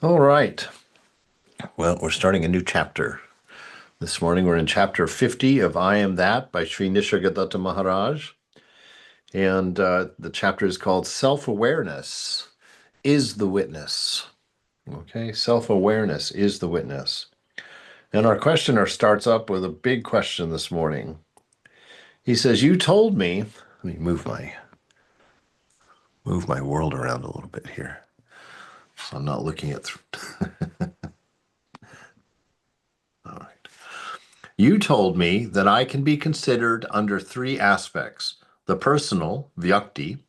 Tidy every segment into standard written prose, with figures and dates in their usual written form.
All right. Well, we're starting a new chapter. This morning we're in chapter 50 of I Am That by Sri Nisargadatta Maharaj. And the chapter is called Self-Awareness is the Witness. Okay, self-awareness is the witness. And our questioner starts up with a big question this morning. He says, you told me, let me move my world around a little bit here. So I'm not looking at all right. You told me that I can be considered under three aspects: the personal, vyakti,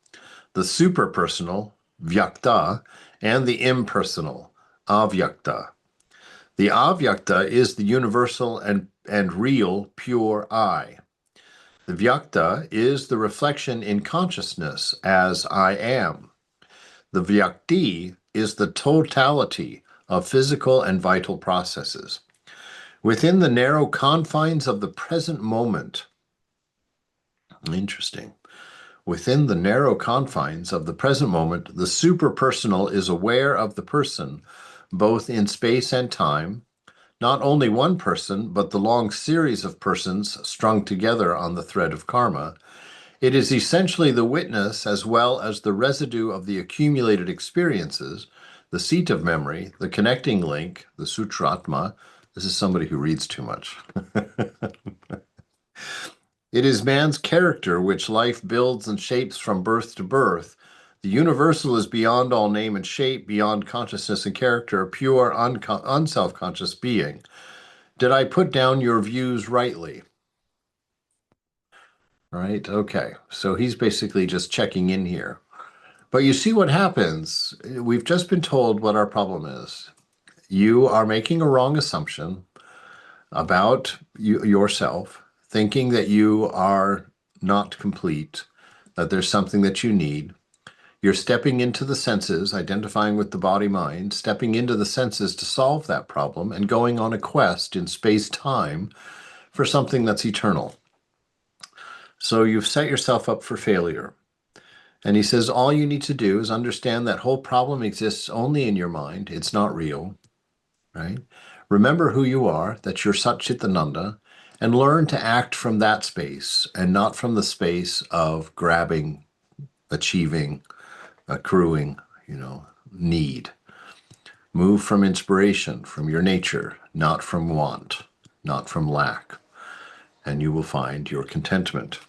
the superpersonal, vyakta, and the impersonal, avyakta. The avyakta is the universal and real pure I. The vyakta is the reflection in consciousness as I am. The vyakti is the totality of physical and vital processes. Within the narrow confines of the present moment, interesting. Within the narrow confines of the present moment, the superpersonal is aware of the person, both in space and time, not only one person, but the long series of persons strung together on the thread of karma. It is essentially the witness as well as the residue of the accumulated experiences, the seat of memory, the connecting link, the sutratma. This is somebody who reads too much. It is man's character which life builds and shapes from birth to birth. The universal is beyond all name and shape, beyond consciousness and character, a pure, unself-conscious being. Did I put down your views rightly? Right? Okay. So he's basically just checking in here. But you see what happens. We've just been told what our problem is. You are making a wrong assumption about yourself, thinking that you are not complete, that there's something that you need. You're stepping into the senses, identifying with the body-mind, stepping into the senses to solve that problem and going on a quest in space-time for something that's eternal. So you've set yourself up for failure. And he says, all you need to do is understand that whole problem exists only in your mind. It's not real, right? Remember who you are, that you're Sat Chit Ananda, and learn to act from that space and not from the space of grabbing, achieving, accruing, need. Move from inspiration, from your nature, not from want, not from lack, and you will find your contentment.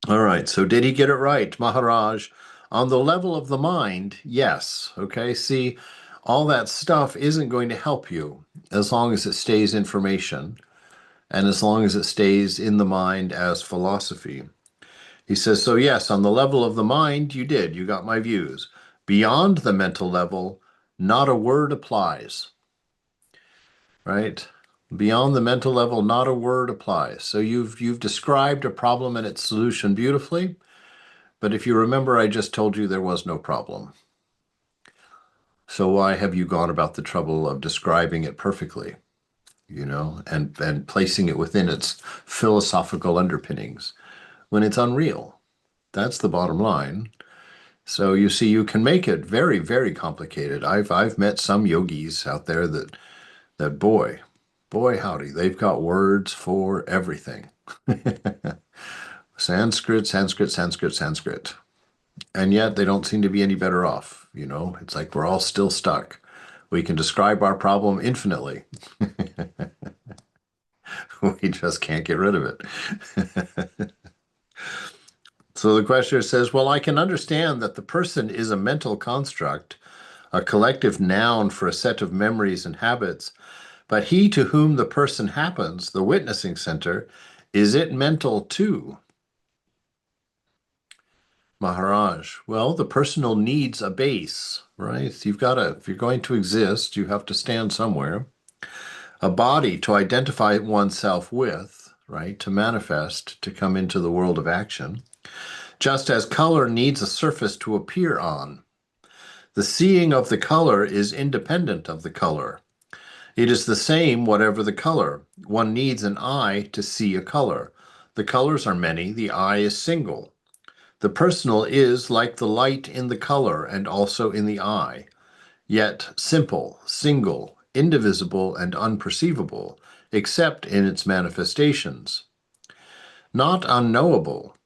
All right, so did he get it right, Maharaj? On the level of the mind, yes. Okay, see, all that stuff isn't going to help you as long as it stays information and as long as it stays in the mind as philosophy. He says, so yes, on the level of the mind, you did. You got my views. Beyond the mental level, not a word applies, right? Beyond the mental level, not a word applies. So you've described a problem and its solution beautifully, but if you remember, I just told you there was no problem. So why have you gone about the trouble of describing it perfectly, and placing it within its philosophical underpinnings when it's unreal? That's the bottom line. So you see, you can make it very, very complicated. I've met some yogis out there that boy howdy, they've got words for everything. Sanskrit, Sanskrit, Sanskrit, Sanskrit. And yet they don't seem to be any better off. It's like we're all still stuck. We can describe our problem infinitely. We just can't get rid of it. So the questioner says, well, I can understand that the person is a mental construct, a collective noun for a set of memories and habits, but he to whom the person happens, the witnessing center, is it mental too? Maharaj, well, the personal needs a base, right? If you're going to exist, you have to stand somewhere. A body to identify oneself with, right? To manifest, to come into the world of action. Just as color needs a surface to appear on. The seeing of the color is independent of the color. It is the same whatever the color. One needs an eye to see a color. The colors are many, the eye is single. The personal is like the light in the color and also in the eye. yet simple, single, indivisible, and unperceivable, except in its manifestations. Not unknowable,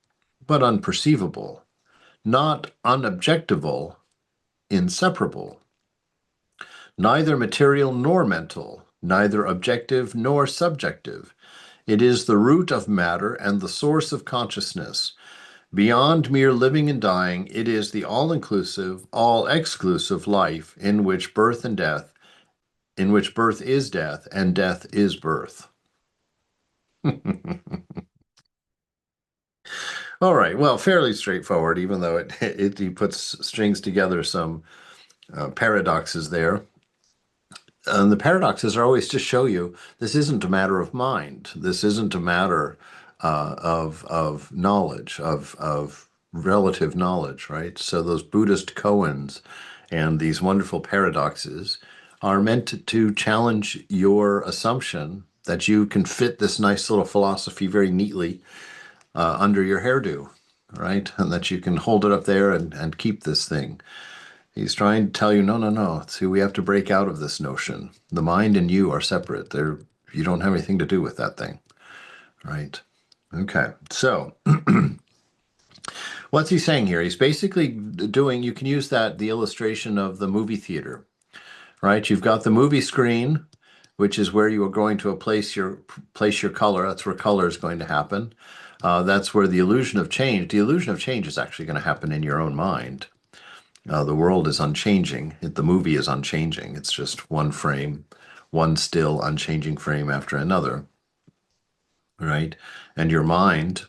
but unperceivable. Not unobjectival, inseparable. Neither material nor mental, neither objective nor subjective. It is the root of matter and the source of consciousness. Beyond mere living and dying, it is the all-inclusive, all-exclusive life in which birth is death and death is birth. All right, well, fairly straightforward, even though he puts strings together some paradoxes there. And the paradoxes are always to show you this isn't a matter of mind. This isn't a matter of knowledge, of relative knowledge, right? So those Buddhist koans and these wonderful paradoxes are meant to challenge your assumption that you can fit this nice little philosophy very neatly under your hairdo, right? And that you can hold it up there and keep this thing. He's trying to tell you, no, no, no. See, we have to break out of this notion. The mind and you are separate. You don't have anything to do with that thing, right? Okay. So what's he saying here? He's basically doing, you can use the illustration of the movie theater, right? You've got the movie screen, which is where you are going to place your color. That's where color is going to happen. That's where the illusion of change is actually going to happen in your own mind. The world is unchanging. The movie is unchanging. It's just one frame, one still unchanging frame after another, right? And your mind,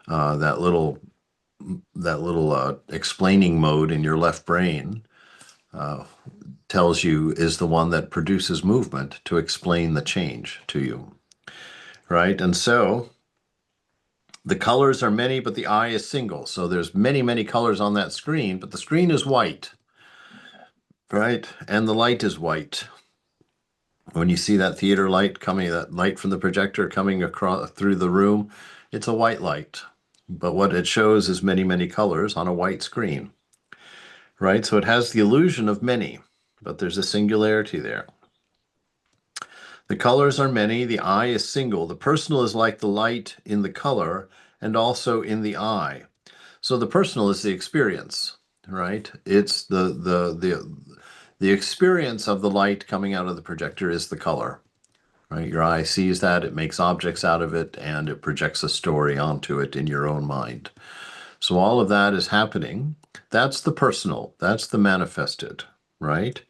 that little explaining mode in your left brain, tells you is the one that produces movement to explain the change to you, right? And so the colors are many, but the eye is single. So there's many, many colors on that screen, but the screen is white, right? And the light is white. When you see that theater light coming, that light from the projector coming across through the room, it's a white light. But what it shows is many, many colors on a white screen, right? So it has the illusion of many, but there's a singularity there. The colors are many, the eye is single. The personal is like the light in the color and also in the eye. So the personal is the experience, right? It's the experience of the light coming out of the projector is the color, right? Your eye sees that, it makes objects out of it, and it projects a story onto it in your own mind. So all of that is happening. That's the personal, that's the manifested, right?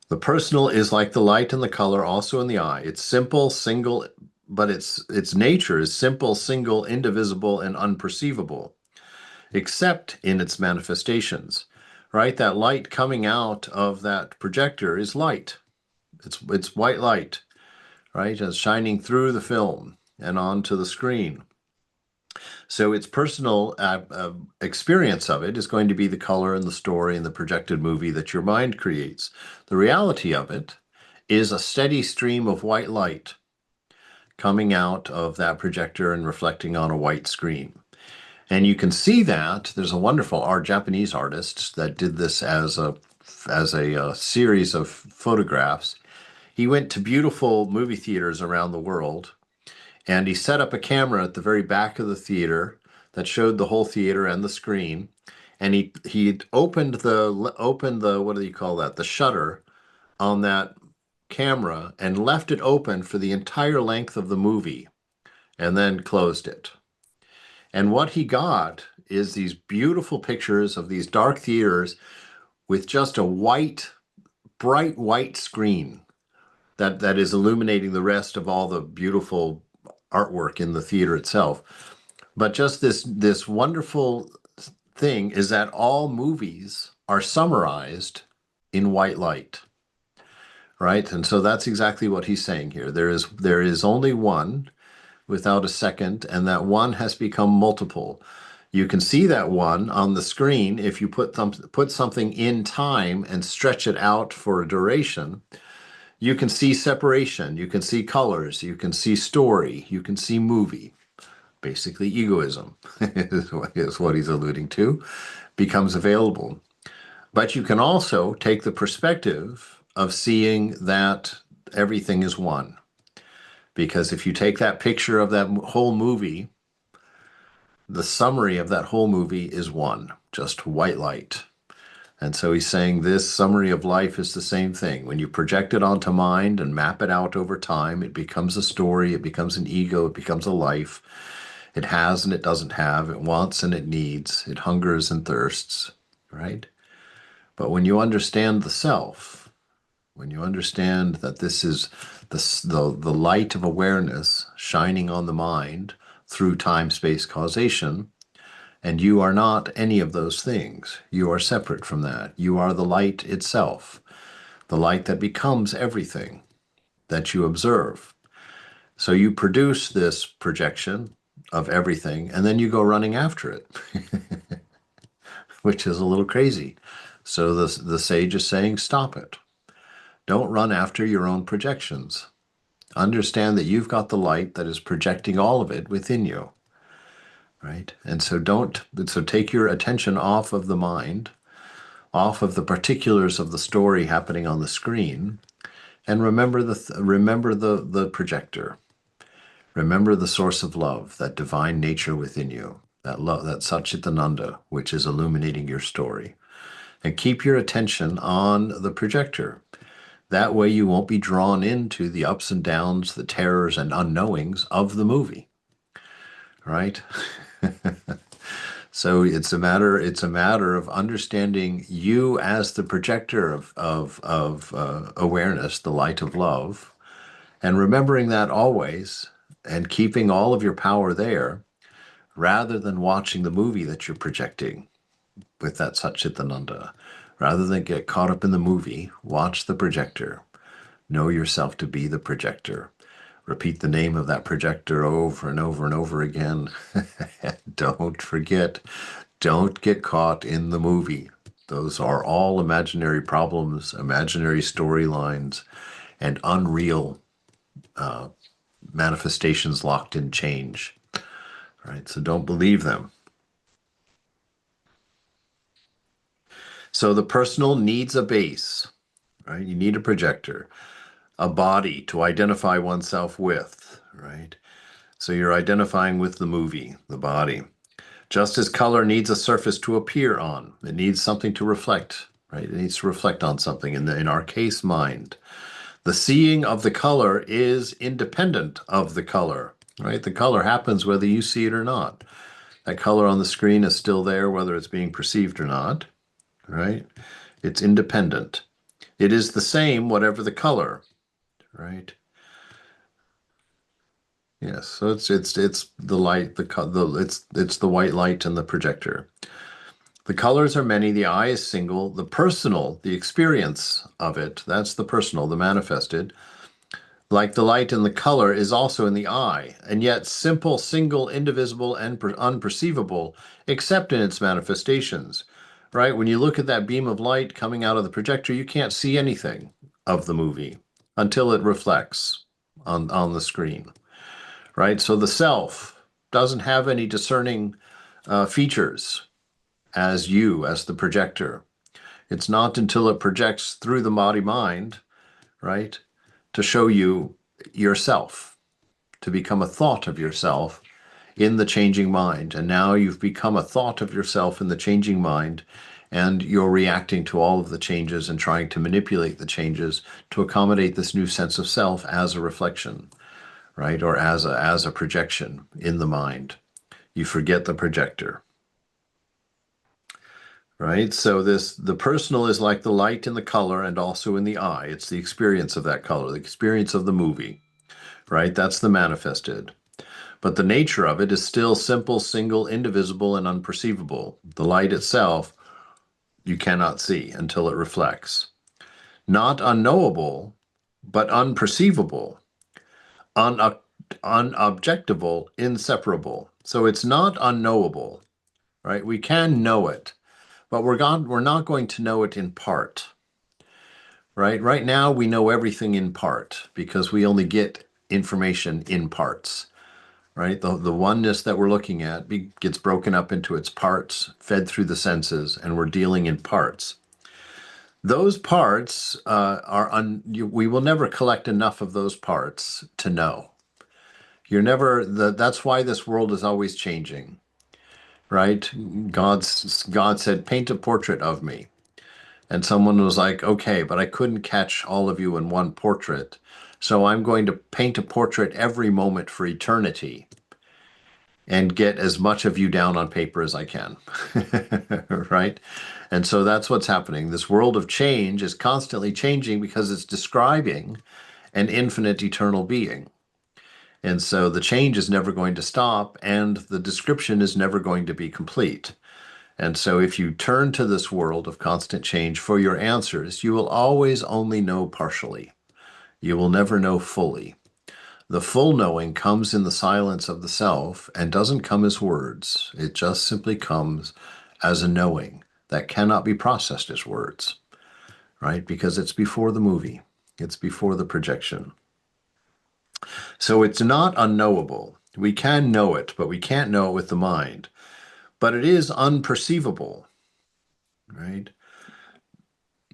The personal is like the light and the color also in the eye. It's simple, single, but its nature is simple, single, indivisible, and unperceivable, except in its manifestations, right? That light coming out of that projector is light. It's white light, right? It's shining through the film and onto the screen. So its personal experience of it is going to be the color and the story and the projected movie that your mind creates. The reality of it is a steady stream of white light coming out of that projector and reflecting on a white screen. And you can see that there's a wonderful Japanese artist that did this as a series of photographs. He went to beautiful movie theaters around the world, and he set up a camera at the very back of the theater that showed the whole theater and the screen. And he opened the what do you call that? The shutter on that camera and left it open for the entire length of the movie, and then closed it. And what he got is these beautiful pictures of these dark theaters with just a white, bright white screen that is illuminating the rest of all the beautiful artwork in the theater itself. But just this wonderful thing is that all movies are summarized in white light, right? And so that's exactly what he's saying here. There is only one without a second, and that one has become multiple. You can see that one on the screen if you put something in time and stretch it out for a duration. You can see separation, you can see colors, you can see story, you can see movie. Basically, egoism is what he's alluding to, becomes available. But you can also take the perspective of seeing that everything is one. Because if you take that picture of that whole movie, the summary of that whole movie is one, just white light. And so he's saying this summary of life is the same thing. When you project it onto mind and map it out over time, it becomes a story, it becomes an ego, it becomes a life. It has and it doesn't have, it wants and it needs, it hungers and thirsts, right? But when you understand the self, when you understand that this is the light of awareness shining on the mind through time-space causation, and you are not any of those things. You are separate from that. You are the light itself, the light that becomes everything that you observe. So you produce this projection of everything, and then you go running after it, which is a little crazy. So the sage is saying, stop it. Don't run after your own projections. Understand that you've got the light that is projecting all of it within you, right? And so take your attention off of the mind, off of the particulars of the story happening on the screen, and remember the projector. Remember the source of love, that divine nature within you, that love, that Satchitananda, which is illuminating your story. And keep your attention on the projector. That way you won't be drawn into the ups and downs, the terrors and unknowings of the movie, right? So it's a matter of understanding you as the projector of awareness, the light of love, and remembering that always and keeping all of your power there rather than watching the movie that you're projecting with that Satchitananda. Rather than get caught up in the movie, watch the projector. Know yourself to be the projector. Repeat the name of that projector over and over and over again. Don't forget, don't get caught in the movie. Those are all imaginary problems, imaginary storylines, and unreal manifestations locked in change. Right? So don't believe them. So the personal needs a base, right? You need a projector, a body to identify oneself with, right? So you're identifying with the movie, the body. Just as color needs a surface to appear on, it needs something to reflect, right? It needs to reflect on something. In our case, mind. The seeing of the color is independent of the color, right? The color happens whether you see it or not. That color on the screen is still there, whether it's being perceived or not, right? It's independent. It is the same, whatever the color, right? Yes. So it's the light, it's the white light and the projector. The colors are many. The eye is single. The personal, the experience of it, that's the personal, the manifested. Like the light and the color is also in the eye, and yet simple, single, indivisible, and unperceivable, except in its manifestations. Right? When you look at that beam of light coming out of the projector, you can't see anything of the movie until it reflects on the screen. Right? So the self doesn't have any discerning features as you, as the projector. It's not until it projects through the body mind, right, to show you yourself, to become a thought of yourself in the changing mind. And now you've become a thought of yourself in the changing mind, and you're reacting to all of the changes and trying to manipulate the changes to accommodate this new sense of self as a reflection, right, or as a projection in the mind. You forget the projector. Right? So the personal is like the light in the color and also in the eye. It's the experience of that color, the experience of the movie, right? That's the manifested. But the nature of it is still simple, single, indivisible, and unperceivable. The light itself you cannot see until it reflects. Not unknowable, but unperceivable, un unobjectable, inseparable. So it's not unknowable, right? We can know it. But we're not going to know it in part, right? Right now, we know everything in part because we only get information in parts, right? The oneness that we're looking at gets broken up into its parts, fed through the senses, and we're dealing in parts. Those parts we will never collect enough of those parts to know. That's why this world is always changing, right? God said, paint a portrait of me. And someone was like, okay, but I couldn't catch all of you in one portrait. So I'm going to paint a portrait every moment for eternity and get as much of you down on paper as I can. Right? And so that's what's happening. This world of change is constantly changing because it's describing an infinite eternal being. And so the change is never going to stop, and the description is never going to be complete. And so if you turn to this world of constant change for your answers, you will always only know partially. You will never know fully. The full knowing comes in the silence of the self and doesn't come as words. It just simply comes as a knowing that cannot be processed as words, right? Because it's before the movie, it's before the projection. So it's not unknowable. We can know it, but we can't know it with the mind. But it is unperceivable, right?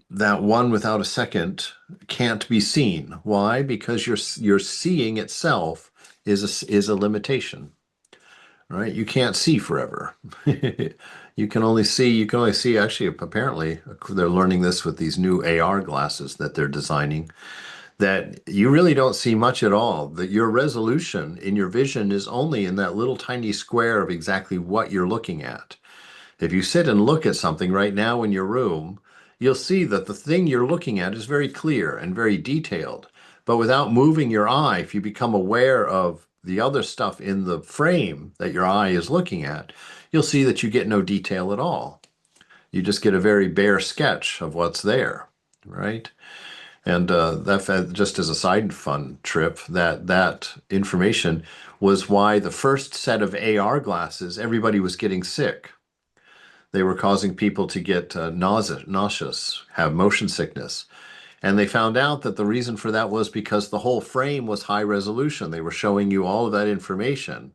That one without a second can't be seen. Why? Because your seeing itself is a limitation, right? You can't see forever. You can only see actually apparently they're learning this with these new AR glasses that they're designing, that you really don't see much at all. That your resolution in your vision is only in that little tiny square of exactly what you're looking at. If you sit and look at something right now in your room, you'll see that the thing you're looking at is very clear and very detailed. But without moving your eye, if you become aware of the other stuff in the frame that your eye is looking at, you'll see that you get no detail at all. You just get a very bare sketch of what's there, right? And that just as a side fun trip, that information was why the first set of AR glasses, everybody was getting sick. They were causing people to get nauseous, have motion sickness. And they found out that the reason for that was because the whole frame was high resolution. They were showing you all of that information,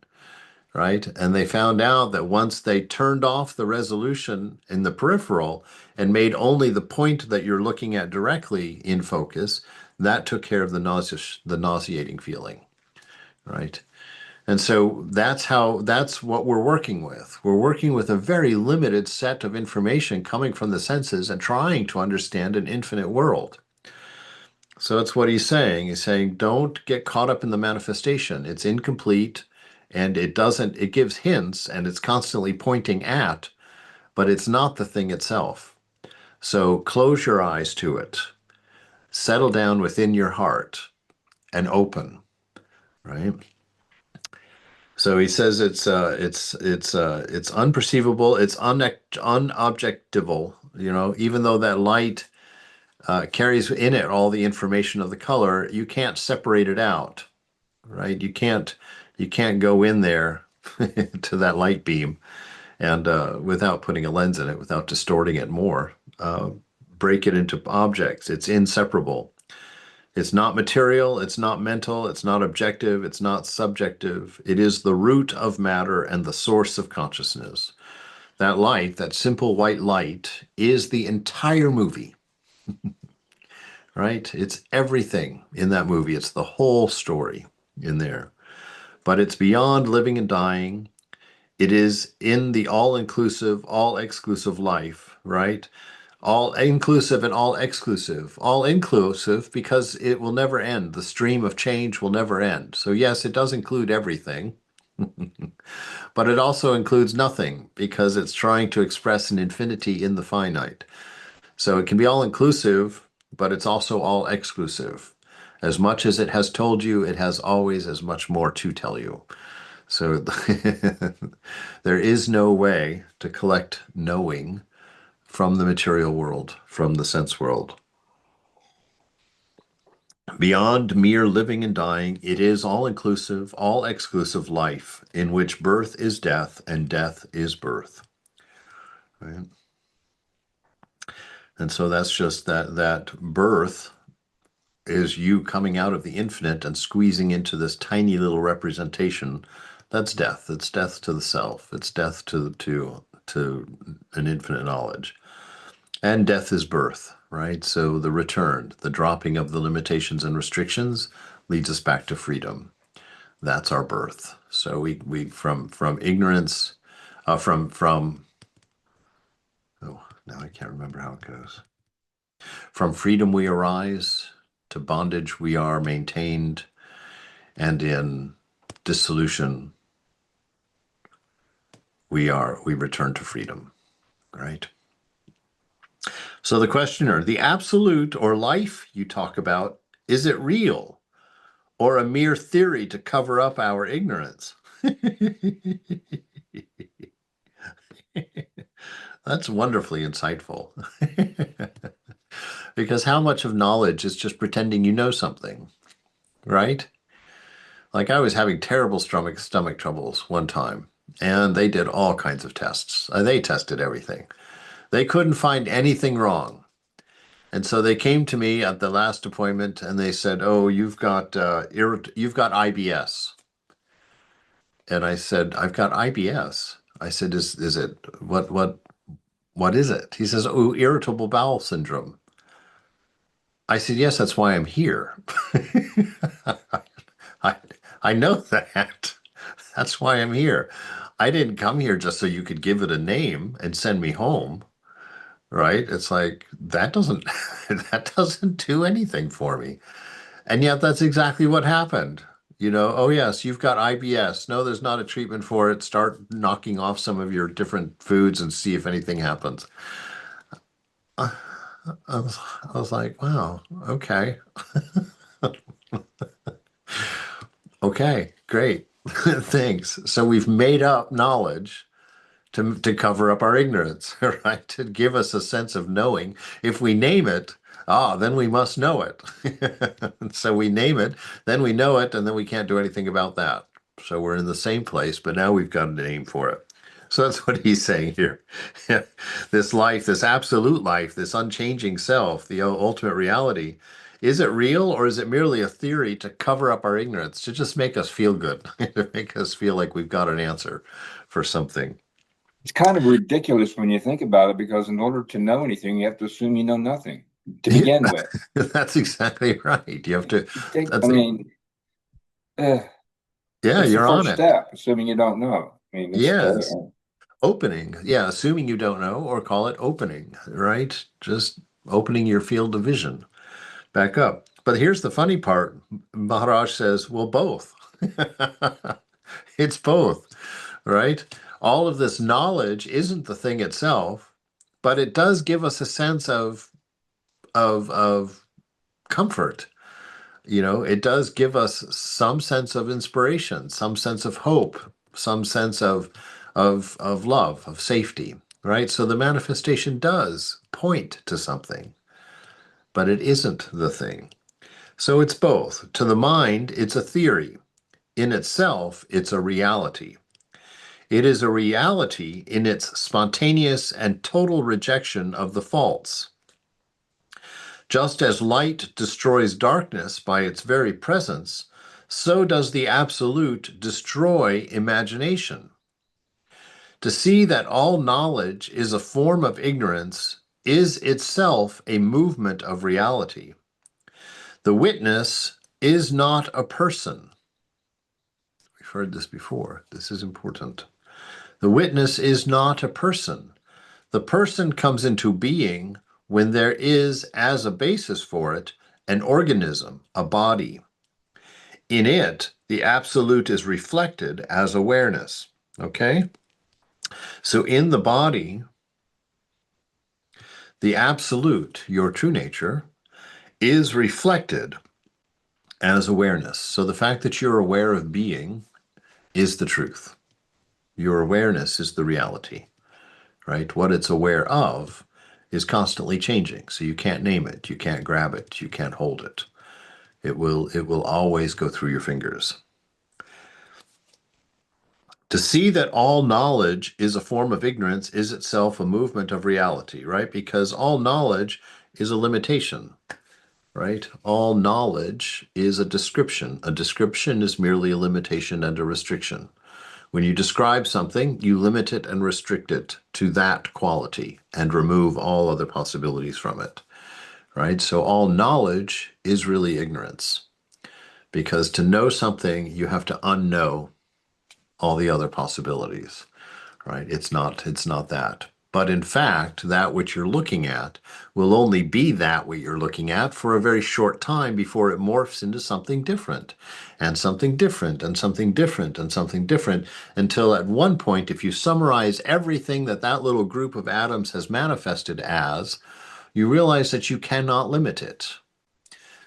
right? And they found out that once they turned off the resolution in the peripheral and made only the point that you're looking at directly in focus, that took care of the nauseating feeling, right? And so that's what we're working with. We're working with a very limited set of information coming from the senses and trying to understand an infinite world. So that's what he's saying. He's saying, don't get caught up in the manifestation. It's incomplete and it gives hints and it's constantly pointing at, but it's not the thing itself. So close your eyes to it, settle down within your heart and open, right? So he says it's unperceivable, it's unobjectival. Even though that light carries in it all the information of the color, you can't separate it out, right? You can't go in there to that light beam and without putting a lens in it, without distorting it more, break it into objects. It's inseparable. It's not material, it's not mental, it's not objective, it's not subjective. It is the root of matter and the source of consciousness. That light, that simple white light, is the entire movie, right? It's everything in that movie. It's the whole story in there. But it's beyond living and dying. It is in the all-inclusive, all-exclusive life, right? All inclusive and all exclusive. All inclusive because it will never end. The stream of change will never end. So yes, it does include everything, but it also includes nothing because it's trying to express an infinity in the finite. So it can be all inclusive, but it's also all exclusive. As much as it has told you, it has always as much more to tell you. So there is no way to collect knowing from the material world, from the sense world. Beyond mere living and dying, it is all-inclusive, all-exclusive life in which birth is death and death is birth. Right? And so that's just that birth is you coming out of the infinite and squeezing into this tiny little representation. That's death. It's death to the self. It's death to an infinite knowledge. And death is birth. right? So the return, the dropping of the limitations and restrictions leads us back to freedom. That's our birth. So we from ignorance, from oh, now I can't remember how it goes. From freedom we arise, to bondage we are maintained, and in dissolution we return to freedom, right? So the questioner, the absolute or life you talk about, is it real or a mere theory to cover up our ignorance? That's wonderfully insightful. Because how much of knowledge is just pretending you know something, right? Like I was having terrible stomach troubles one time, and they did all kinds of tests. They tested everything. They couldn't find anything wrong. And so they came to me at the last appointment and they said, "Oh, you've got IBS." And I said, "I've got IBS." I said, "Is it what is it?" He says, "Oh, irritable bowel syndrome." I said, "Yes, that's why I'm here." I I know that. That's why I'm here. I didn't come here just so you could give it a name and send me home, right? It's like that doesn't that doesn't do anything for me. And yet that's exactly what happened. Oh yes, you've got IBS. No, there's not a treatment for it. Start knocking off some of your different foods and see if anything happens. I I was like, wow, okay. Okay, great. Thanks. So we've made up knowledge to cover up our ignorance, right? To give us a sense of knowing. If we name it, then we must know it. So we name it, then we know it, and then we can't do anything about that. So we're in the same place, but now we've got a name for it. So that's what he's saying here. This life, this absolute life, this unchanging self, the ultimate reality, is it real or is it merely a theory to cover up our ignorance, to just make us feel good, to make us feel like we've got an answer for something? It's kind of ridiculous when you think about it, because in order to know anything, you have to assume you know nothing to Yeah, begin with. that's exactly right. You have to, I that's it. mean, uh, Yeah, that's the you're on first it. step, assuming you don't know. I mean, it's Yes. Opening. Yeah, assuming you don't know, or call it opening, right? Just opening your field of vision back up. But here's the funny part. Maharaj says, well, both. It's both, right? All of this knowledge isn't the thing itself, but it does give us a sense of comfort. It does give us some sense of inspiration, some sense of hope, some sense of love, of safety, right? So the manifestation does point to something, but it isn't the thing. So it's both. To the mind, it's a theory. In itself, it's a reality. It is a reality in its spontaneous and total rejection of the false. Just as light destroys darkness by its very presence, so does the Absolute destroy imagination. To see that all knowledge is a form of ignorance is itself a movement of reality. The witness is not a person. We've heard this before. This is important. The witness is not a person. The person comes into being when there is, as a basis for it, an organism, a body. In it, the absolute is reflected as awareness. Okay? So in the body, the absolute, your true nature, is reflected as awareness. So the fact that you're aware of being is the truth. Your awareness is the reality, right? What it's aware of is constantly changing. So you can't name it, you can't grab it, you can't hold it. It will always go through your fingers. To see that all knowledge is a form of ignorance is itself a movement of reality, right? Because all knowledge is a limitation, right? All knowledge is a description. A description is merely a limitation and a restriction. When you describe something, you limit it and restrict it to that quality and remove all other possibilities from it. right? So all knowledge is really ignorance, because to know something, you have to unknow all the other possibilities, right? It's not that. But in fact, that which you're looking at will only be that what you're looking at for a very short time before it morphs into something different and something different and something different and something different, until at one point, if you summarize everything that that little group of atoms has manifested as, you realize that you cannot limit it.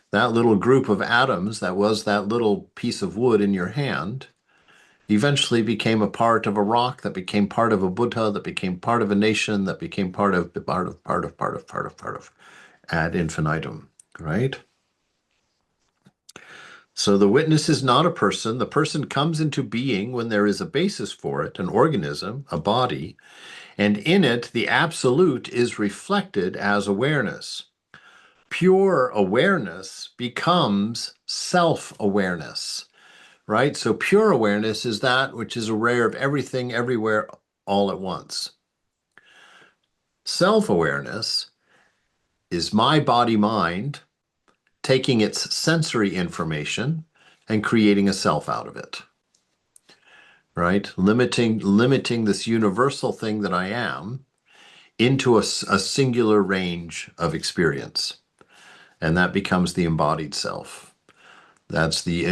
That little group of atoms that was that little piece of wood in your hand eventually became a part of a rock, that became part of a Buddha, that became part of a nation, that became part of ad infinitum, right? So the witness is not a person. The person comes into being when there is a basis for it, an organism, a body, and in it the absolute is reflected as awareness. Pure awareness becomes self-awareness, right? So pure awareness is that which is aware of everything, everywhere, all at once. Self-awareness is my body mind taking its sensory information and creating a self out of it, right? Limiting this universal thing that I am into a singular range of experience. And that becomes the embodied self. That's the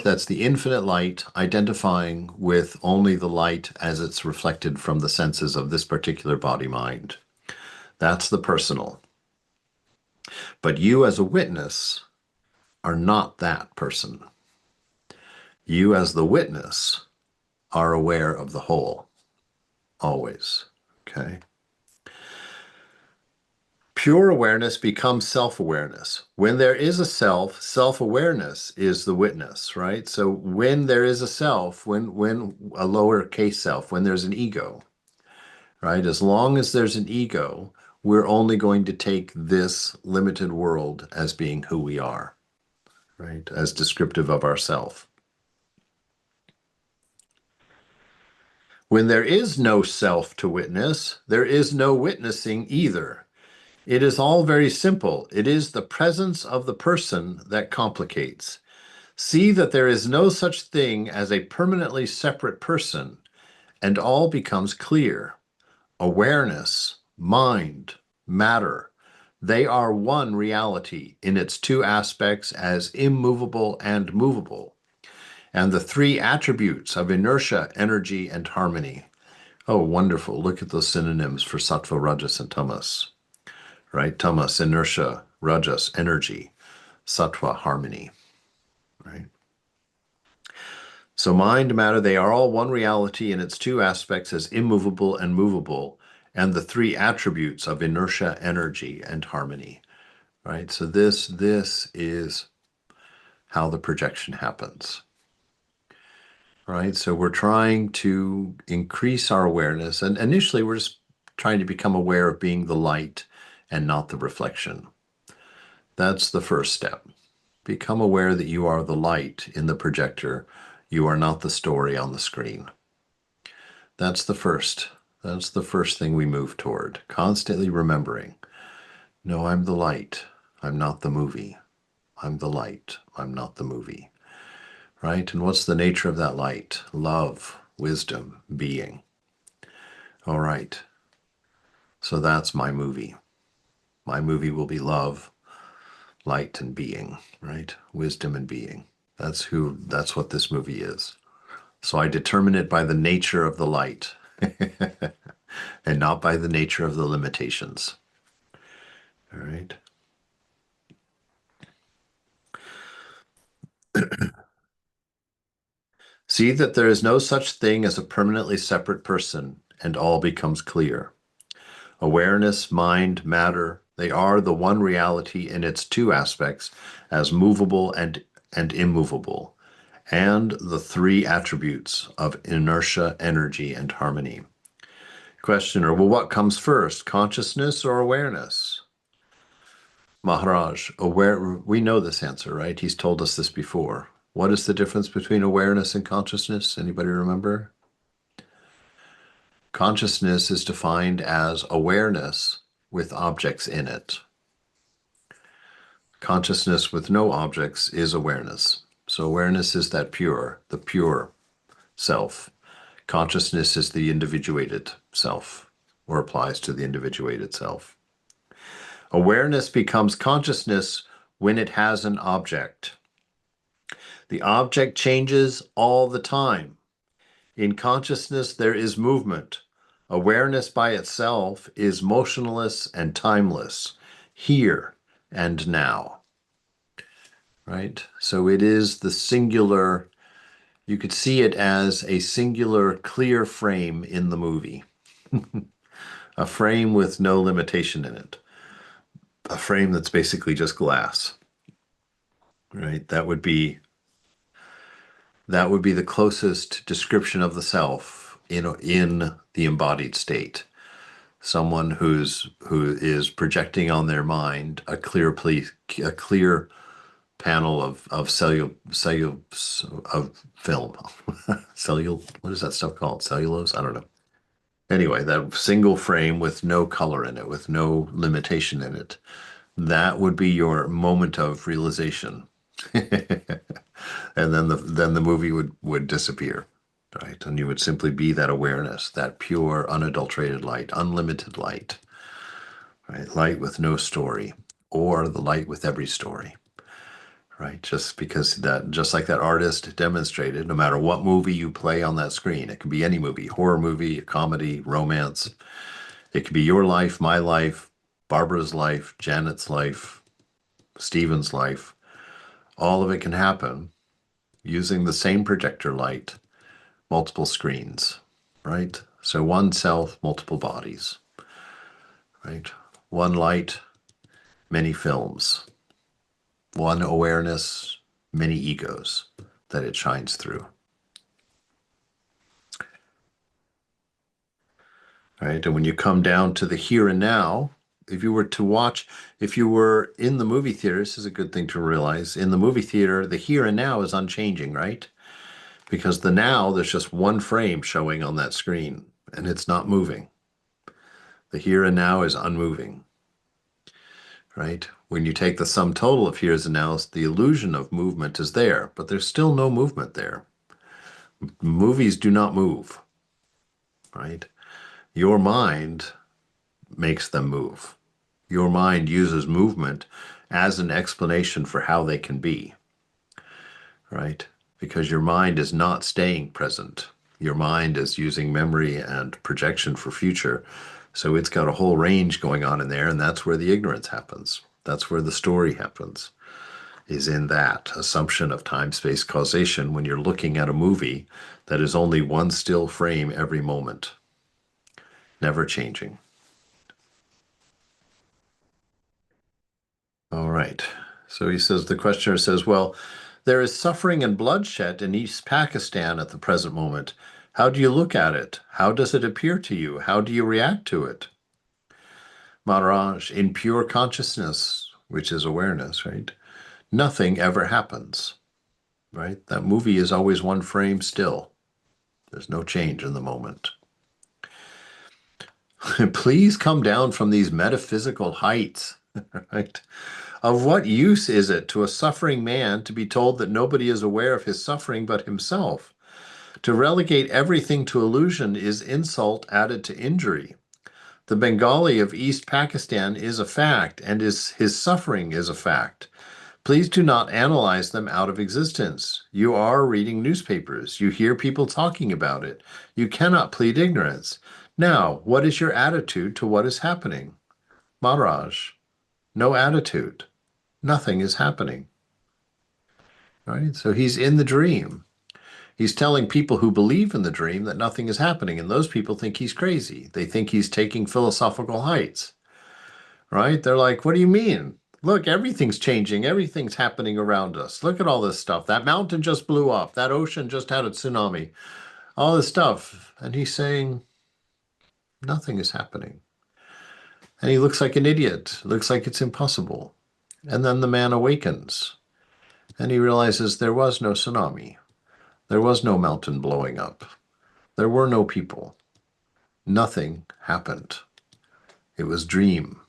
that's the infinite light identifying with only the light as it's reflected from the senses of this particular body mind. That's the personal. But you as a witness are not that person. You as the witness are aware of the whole, always. Okay? Pure awareness becomes self-awareness. When there is a self, self-awareness is the witness, right? So when there is a self, when a lowercase self, when there's an ego, right? As long as there's an ego, we're only going to take this limited world as being who we are, right? As descriptive of ourself. When there is no self to witness, there is no witnessing either. It is all very simple. It is the presence of the person that complicates. See that there is no such thing as a permanently separate person, and all becomes clear. Awareness, mind, matter, they are one reality in its two aspects as immovable and movable, and the three attributes of inertia, energy, and harmony. Oh, wonderful. Look at those synonyms for sattva, rajas, and tamas, right? Tamas, inertia, rajas, energy, sattva, harmony, right? So mind, matter, they are all one reality in its two aspects as immovable and movable, and the three attributes of inertia, energy, and harmony, right? So this is how the projection happens, right? So we're trying to increase our awareness, and initially we're just trying to become aware of being the light and not the reflection. That's the first step. Become aware that you are the light in the projector. You are not the story on the screen. That's the first. That's the first thing we move toward. Constantly remembering, no, I'm the light. I'm not the movie. I'm the light. I'm not the movie. Right? And what's the nature of that light? Love, wisdom, being. All right. So that's my movie. My movie will be love, light, and being, right? Wisdom and being. That's what this movie is. So I determine it by the nature of the light and not by the nature of the limitations. All right. See that there is no such thing as a permanently separate person, and all becomes clear. Awareness, mind, matter, they are the one reality in its two aspects as movable and immovable, and the three attributes of inertia, energy, and harmony. Questioner, well, what comes first, consciousness or awareness? Maharaj, we know this answer, right? He's told us this before. What is the difference between awareness and consciousness? Anybody remember? Consciousness is defined as awareness with objects in it. Consciousness with no objects is awareness. So awareness is that pure, the pure self. Consciousness is the individuated self, or applies to the individuated self. Awareness becomes consciousness when it has an object. The object changes all the time. In consciousness, there is movement. Awareness by itself is motionless and timeless, here and now. Right? So it is the singular, you could see it as a singular clear frame in the movie, a frame with no limitation in it, a frame that's basically just glass. Right? That would be the closest description of the self in the embodied state. Someone who is projecting on their mind a clear panel of of film. What is that stuff called? Cellulose? I don't know. Anyway, that single frame with no color in it, with no limitation in it. That would be your moment of realization. And then the movie would disappear, right? And you would simply be that awareness, that pure, unadulterated light, unlimited light, right? Light with no story, or the light with every story, right? Just like that artist demonstrated, no matter what movie you play on that screen, it can be any movie, horror movie, a comedy, romance. It could be your life, my life, Barbara's life, Janet's life, Stephen's life. All of it can happen using the same projector light, multiple screens, right? So one self, multiple bodies, right? One light, many films. One awareness, many egos that it shines through. Right? And when you come down to the here and now, if you were in the movie theater, this is a good thing to realize. In the movie theater, the here and now is unchanging, right? Because the now, there's just one frame showing on that screen, and it's not moving. The here and now is unmoving, right? When you take the sum total of here's and now's, the illusion of movement is there, but there's still no movement there. Movies do not move, right? Your mind makes them move. Your mind uses movement as an explanation for how they can be, right? Because your mind is not staying present. Your mind is using memory and projection for future. So it's got a whole range going on in there, and that's where the ignorance happens. That's where the story happens, is in that assumption of time-space causation when you're looking at a movie that is only one still frame every moment, never changing. All right. So the questioner says, well, there is suffering and bloodshed in East Pakistan at the present moment. How do you look at it? How does it appear to you? How do you react to it? Maharaj, in pure consciousness, which is awareness, right? Nothing ever happens, right? That movie is always one frame still. There's no change in the moment. Please come down from these metaphysical heights, right? Of what use is it to a suffering man to be told that nobody is aware of his suffering but himself? To relegate everything to illusion is insult added to injury. The Bengali of East Pakistan is a fact, and his suffering is a fact. Please do not analyze them out of existence. You are reading newspapers. You hear people talking about it. You cannot plead ignorance. Now, what is your attitude to what is happening? Maharaj, no attitude. Nothing is happening. Right? So he's in the dream. He's telling people who believe in the dream that nothing is happening, and those people think he's crazy. They think he's taking philosophical heights. Right? They're like, what do you mean? Look, everything's changing. Everything's happening around us. Look at all this stuff. That mountain just blew up. That ocean just had a tsunami. All this stuff. And he's saying, nothing is happening. And he looks like an idiot. Looks like it's impossible. And then the man awakens. And he realizes there was no tsunami. There was no mountain blowing up. There were no people. Nothing happened. It was dream.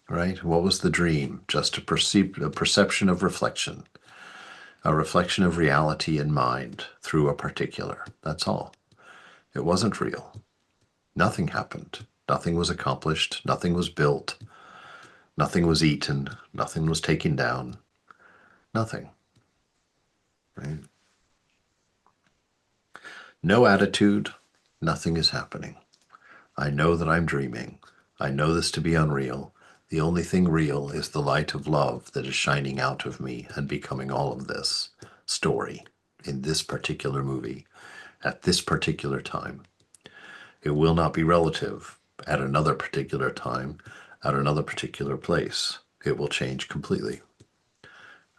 right? What was the dream? Just a perception of reflection, a reflection of reality in mind through a particular. That's all. It wasn't real. Nothing happened. Nothing was accomplished. Nothing was built. Nothing was eaten. Nothing was taken down. Nothing. Right? No attitude. Nothing is happening. I know that I'm dreaming. I know this to be unreal. The only thing real is the light of love that is shining out of me and becoming all of this story in this particular movie at this particular time. It will not be relative at another particular time, at another particular place. It will change completely.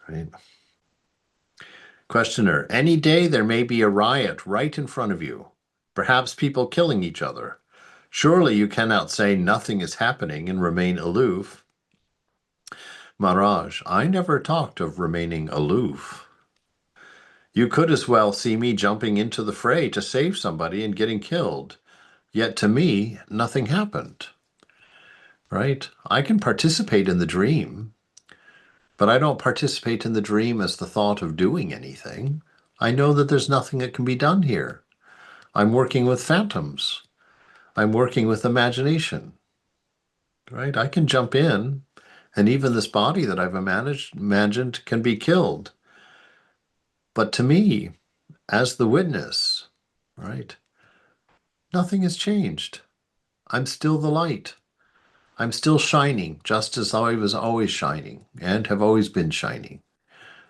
Right? Questioner, any day there may be a riot right in front of you, perhaps people killing each other. Surely you cannot say nothing is happening and remain aloof. Maharaj, I never talked of remaining aloof. You could as well see me jumping into the fray to save somebody and getting killed. Yet to me, nothing happened. Right? I can participate in the dream, but I don't participate in the dream as the thought of doing anything. I know that there's nothing that can be done here. I'm working with phantoms. I'm working with imagination. Right? I can jump in, and even this body that I've imagined can be killed. But to me, as the witness, right, nothing has changed. I'm still the light. I'm still shining, just as I was always shining and have always been shining.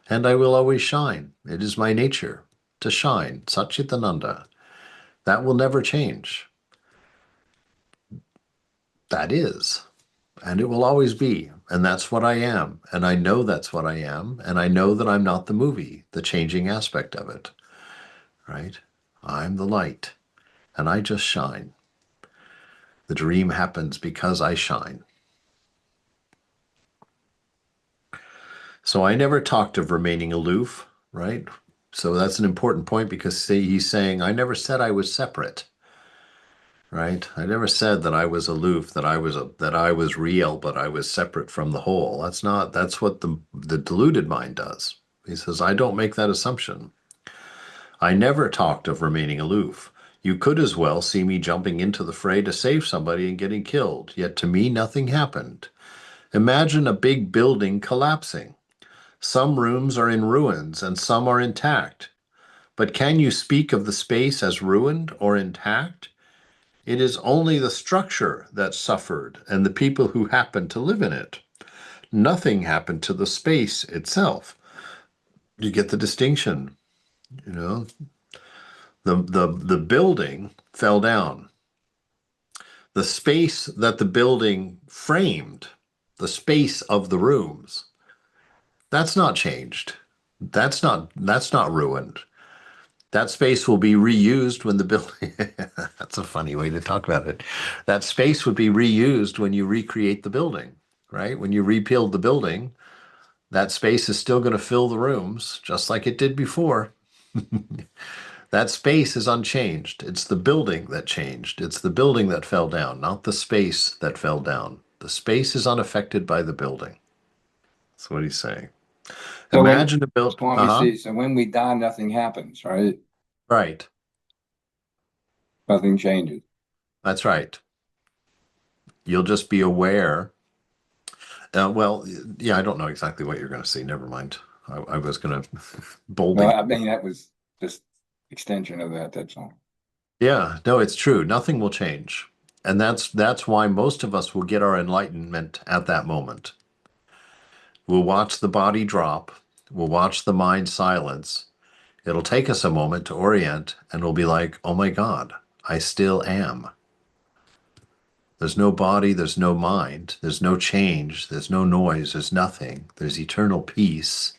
And I will always shine. It is my nature to shine, Satchitananda. That will never change. That is. And it will always be. And that's what I am. And I know that's what I am. And I know that I'm not the movie, the changing aspect of it. Right? I'm the light. And I just shine. The dream happens because I shine. So I never talked of remaining aloof, right? So that's an important point because he's saying, I never said I was separate, right? I never said that I was aloof, that I was real, but I was separate from the whole. That's what the deluded mind does. He says, I don't make that assumption. I never talked of remaining aloof. You could as well see me jumping into the fray to save somebody and getting killed, yet to me nothing happened. Imagine a big building collapsing. Some rooms are in ruins and some are intact. But can you speak of the space as ruined or intact? It is only the structure that suffered and the people who happened to live in it. Nothing happened to the space itself. You get the distinction, you know? The building fell down. The space that the building framed, the space of the rooms, that's not changed. That's not ruined. That space will be reused when the building, that's a funny way to talk about it. That space would be reused when you recreate the building, right? When you rebuild the building, that space is still going to fill the rooms just like it did before. That space is unchanged. It's the building that changed. It's the building that fell down, not the space that fell down. The space is unaffected by the building. That's what he's saying. So when Imagine a build. Swami sees, so when we die, nothing happens, right? Right. Nothing changes. That's right. You'll just be aware. Well, yeah, I don't know exactly what you're going to see. Never mind. I was going to Well, boldly. I mean, that was just extension of that. That's all. Yeah, no, it's true. Nothing will change. And that's why most of us will get our enlightenment at that moment. We'll watch the body drop. We'll watch the mind silence. It'll take us a moment to orient and we'll be like, oh my God, I still am. There's no body, there's no mind, there's no change, there's no noise, there's nothing. There's eternal peace,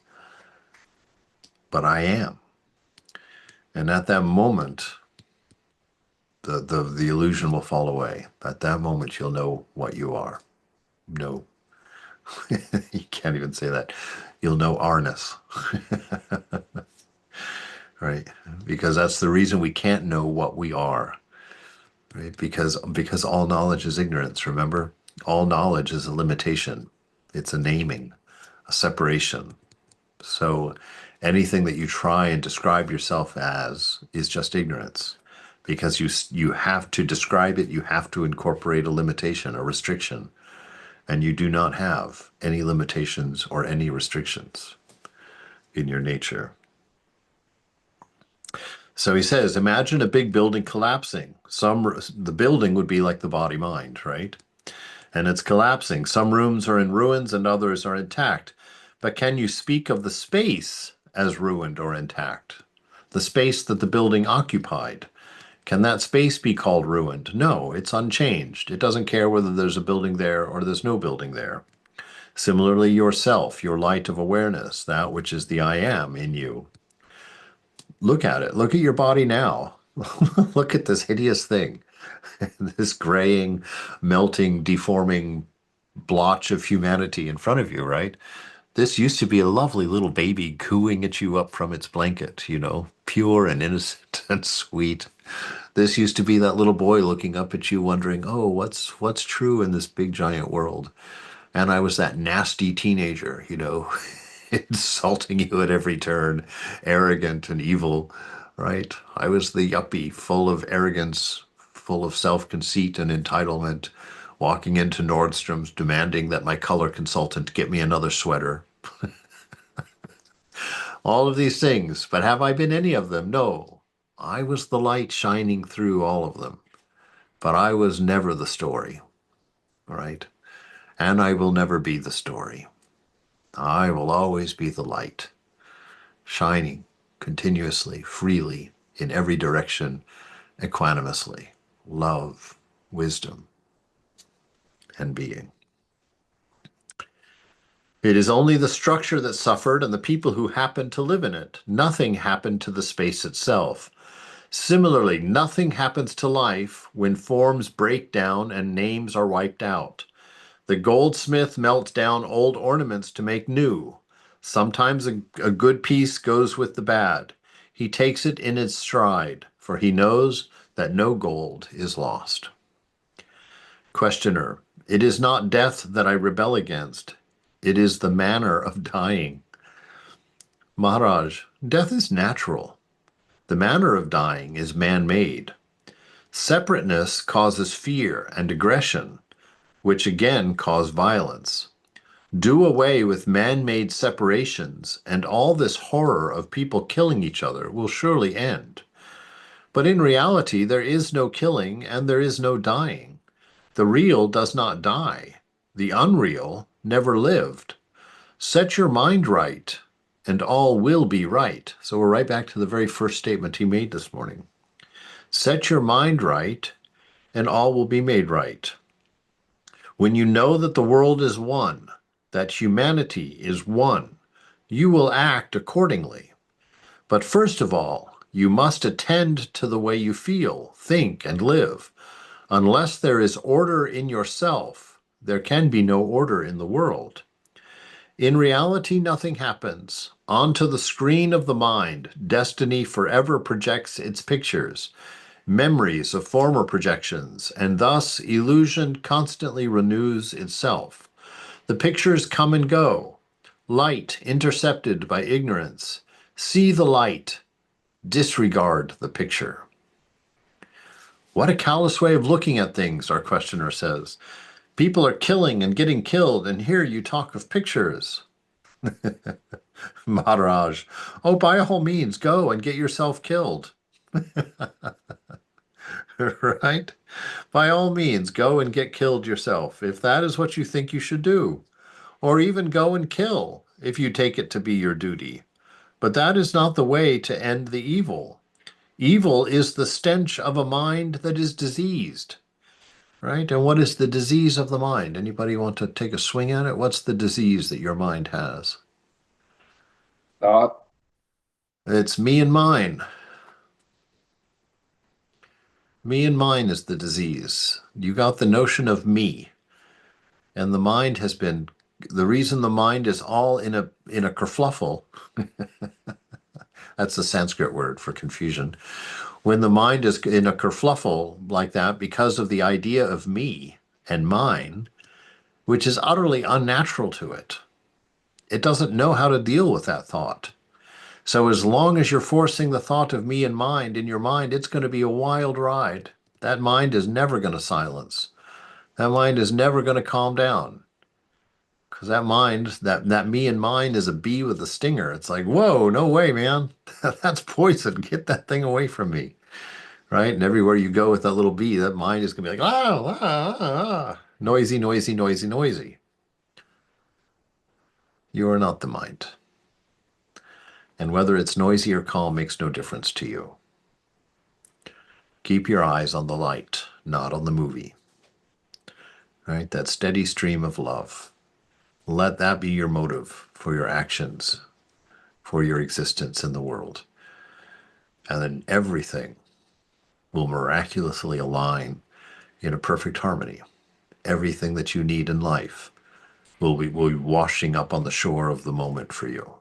but I am. And at that moment, the illusion will fall away. At that moment, you'll know what you are. No, you can't even say that. You'll know ourness, right? Because that's the reason we can't know what we are, right? Because all knowledge is ignorance. Remember, All knowledge is a limitation. It's a naming, a separation. So anything that you try and describe yourself as is just ignorance, because you have to describe it, you have to incorporate a limitation, a restriction, and you do not have any limitations or any restrictions in your nature. So he says, imagine a big building collapsing. The building would be like the body mind, right? And it's collapsing. Some rooms are in ruins and others are intact. But can you speak of the space as ruined or intact? The space that the building occupied. Can that space be called ruined? No, it's unchanged. It doesn't care whether there's a building there or there's no building there. Similarly, yourself, your light of awareness, that which is the I am in you. Look at it. Look at your body now. Look at this hideous thing, this graying, melting, deforming blotch of humanity in front of you, right? This used to be a lovely little baby cooing at you up from its blanket, pure and innocent and sweet. This used to be that little boy looking up at you wondering, oh, what's true in this big giant world? And I was that nasty teenager, insulting you at every turn, arrogant and evil, right? I was the yuppie, full of arrogance, full of self-conceit and entitlement, walking into Nordstrom's demanding that my color consultant get me another sweater. All of these things, but have I been any of them? No. I was the light shining through all of them, but I was never the story, right? And I will never be the story. I will always be the light, shining continuously, freely, in every direction, equanimously. Love, wisdom, and being. It is only the structure that suffered and the people who happened to live in it. Nothing happened to the space itself. Similarly, nothing happens to life when forms break down and names are wiped out. The goldsmith melts down old ornaments to make new. Sometimes a good piece goes with the bad. He takes it in its stride, for he knows that no gold is lost. Questioner, it is not death that I rebel against. It is the manner of dying. Maharaj, death is natural. The manner of dying is man-made. Separateness causes fear and aggression, which again cause violence. Do away with man-made separations, and all this horror of people killing each other will surely end. But in reality, there is no killing and there is no dying. The real does not die. The unreal never lived. Set your mind right, and all will be right. So we're right back to the very first statement he made this morning. Set your mind right, and all will be made right. When you know that the world is one, that humanity is one, you will act accordingly. But first of all, you must attend to the way you feel, think, and live. Unless there is order in yourself, there can be no order in the world. In reality, nothing happens. Onto the screen of the mind, destiny forever projects its pictures, memories of former projections, and thus illusion constantly renews itself. The pictures come and go. Light intercepted by ignorance. See the light. Disregard the picture. What a callous way of looking at things, our questioner says. People are killing and getting killed, and here you talk of pictures. Maharaj, oh, by all means, go and get yourself killed. Right? By all means, go and get killed yourself, if that is what you think you should do. Or even go and kill, if you take it to be your duty. But that is not the way to end the evil. Evil is the stench of a mind that is diseased. Right? And what is the disease of the mind? Anybody want to take a swing at it? What's the disease that your mind has? Thought. It's me and mine. Me and mine is the disease. You got the notion of me. And the mind has been, the reason the mind is all in a kerfluffle, that's the Sanskrit word for confusion. When the mind is in a kerfluffle like that because of the idea of me and mine, which is utterly unnatural to it. It doesn't know how to deal with that thought. So as long as you're forcing the thought of me and mind in your mind, it's going to be a wild ride. That mind is never going to silence. That mind is never going to calm down. Because that mind, that me and mind is a bee with a stinger. It's like, whoa, no way, man. That's poison. Get that thing away from me. Right? And everywhere you go with that little bee, that mind is going to be like, noisy, noisy, noisy, noisy. You are not the mind. And whether it's noisy or calm makes no difference to you. Keep your eyes on the light, not on the movie. Right? That steady stream of love. Let that be your motive for your actions, for your existence in the world. And then everything will miraculously align in a perfect harmony. Everything that you need in life will be washing up on the shore of the moment for you.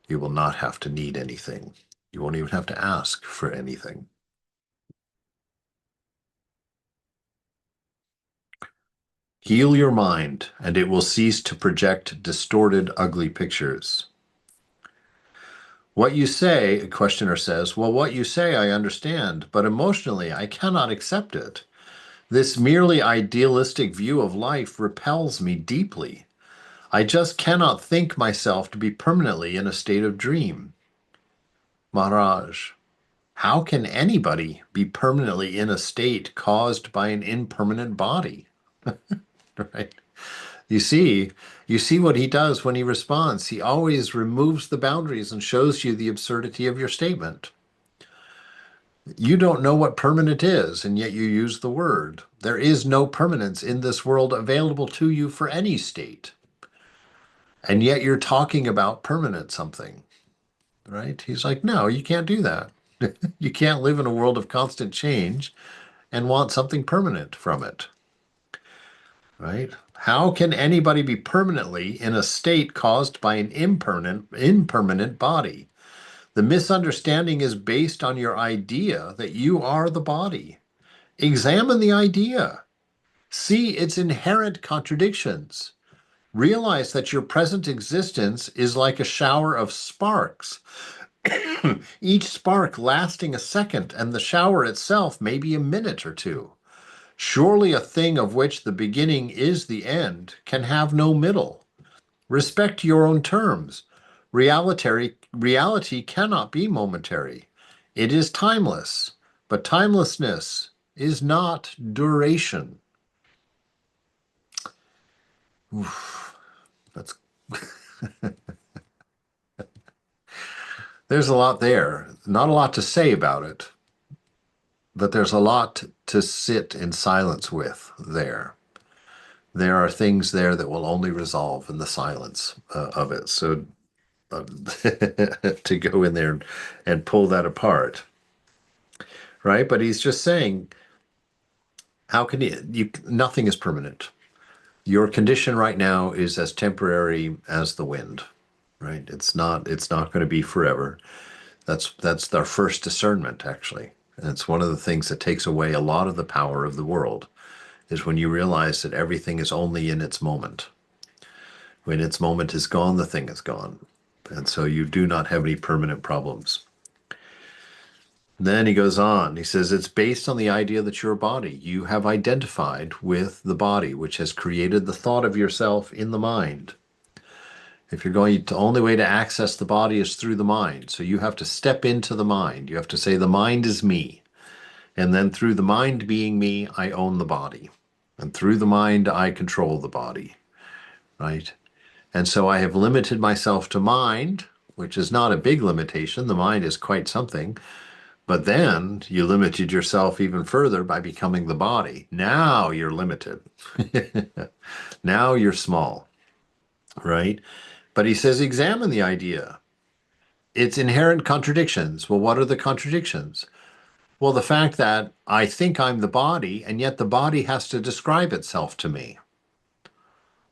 You will not have to need anything. You won't even have to ask for anything. Heal your mind, and it will cease to project distorted, ugly pictures. What you say, a questioner says, well, what you say I understand, but emotionally I cannot accept it. This merely idealistic view of life repels me deeply. I just cannot think myself to be permanently in a state of dream. Maharaj, how can anybody be permanently in a state caused by an impermanent body? Right? You see, you see what he does when he responds. He always removes the boundaries and shows you the absurdity of your statement. You don't know what permanent is, and yet you use the word. There is no permanence in this world available to you for any state. And yet you're talking about permanent something, right? He's like, no, you can't do that. You can't live in a world of constant change and want something permanent from it, right? How can anybody be permanently in a state caused by an impermanent body? The misunderstanding is based on your idea that you are the body. Examine the idea. See its inherent contradictions. Realize that your present existence is like a shower of sparks, each spark lasting a second, and the shower itself may be a minute or two. Surely a thing of which the beginning is the end can have no middle. Respect your own terms. Reality cannot be momentary. It is timeless, but timelessness is not duration. Oof, that's there's a lot there. Not a lot to say about it, but there's a lot to sit in silence with there. There are things there that will only resolve in the silence of it. So to go in there and pull that apart, right? But he's just saying, how can nothing is permanent. Your condition right now is as temporary as the wind, right? It's not going to be forever. That's our first discernment, actually. And it's one of the things that takes away a lot of the power of the world, is when you realize that everything is only in its moment. When its moment is gone, the thing is gone. And so you do not have any permanent problems. Then he goes on, he says, it's based on the idea that you're a body. You have identified with the body, which has created the thought of yourself in the mind. If you're going to, only way to access the body is through the mind. So you have to step into the mind. You have to say, the mind is me. And then through the mind being me, I own the body. And through the mind, I control the body, right? And so I have limited myself to mind, which is not a big limitation. The mind is quite something. But then you limited yourself even further by becoming the body. Now you're limited. Now you're small, right? But he says, examine the idea. Its inherent contradictions. Well, what are the contradictions? Well, the fact that I think I'm the body, and yet the body has to describe itself to me.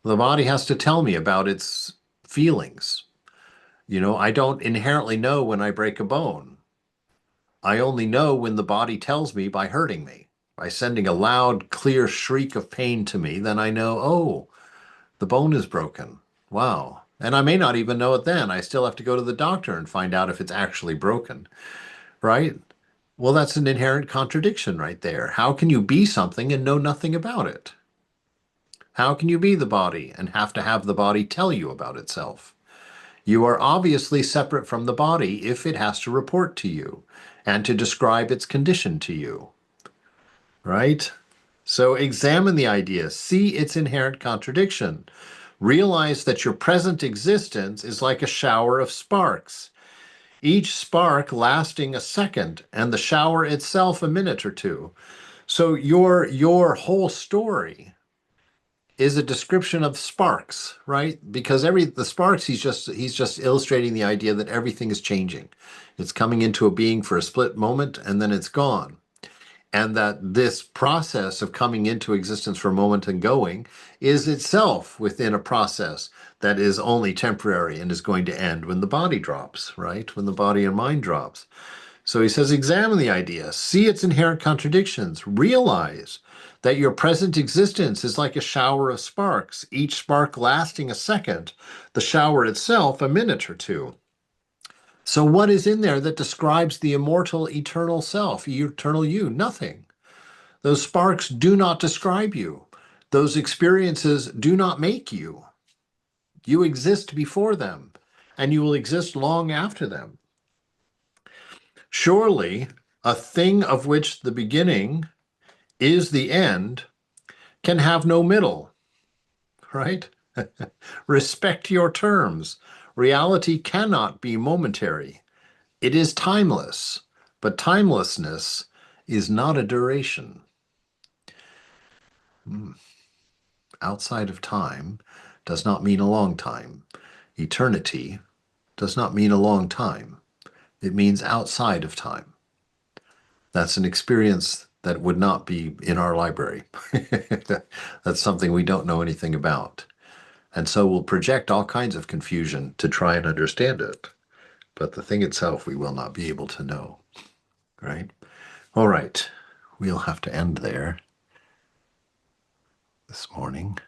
The body has to tell me about its feelings. I don't inherently know when I break a bone. I only know when the body tells me by hurting me. By sending a loud, clear shriek of pain to me, then I know, oh, The bone is broken. Wow. And I may not even know it then. I still have to go to the doctor and find out if it's actually broken, right? Well, that's an inherent contradiction right there. How can you be something and know nothing about it? How can you be the body and have to have the body tell you about itself? You are obviously separate from the body if it has to report to you and to describe its condition to you, right? So examine the idea, see its inherent contradiction. Realize that your present existence is like a shower of sparks, each spark lasting a second, and the shower itself a minute or two. So your whole story is a description of sparks, right? Because the sparks he's just illustrating the idea that everything is changing. It's coming into a being for a split moment and then it's gone. And that this process of coming into existence for a moment and going is itself within a process that is only temporary and is going to end when the body drops, right? When the body and mind drops. So he says, examine the idea, see its inherent contradictions, realize that your present existence is like a shower of sparks, each spark lasting a second, the shower itself a minute or two. So what is in there that describes the immortal, eternal self, eternal you? Nothing. Those sparks do not describe you. Those experiences do not make you. You exist before them, and you will exist long after them. Surely, a thing of which the beginning is the end can have no middle, right? Respect your terms. Reality cannot be momentary. It is timeless, but timelessness is not a duration. Outside of time does not mean a long time. Eternity does not mean a long time. It means outside of time. That's an experience that would not be in our library. That's something we don't know anything about. And so we'll project all kinds of confusion to try and understand it. But the thing itself, we will not be able to know, right? All right. We'll have to end there this morning.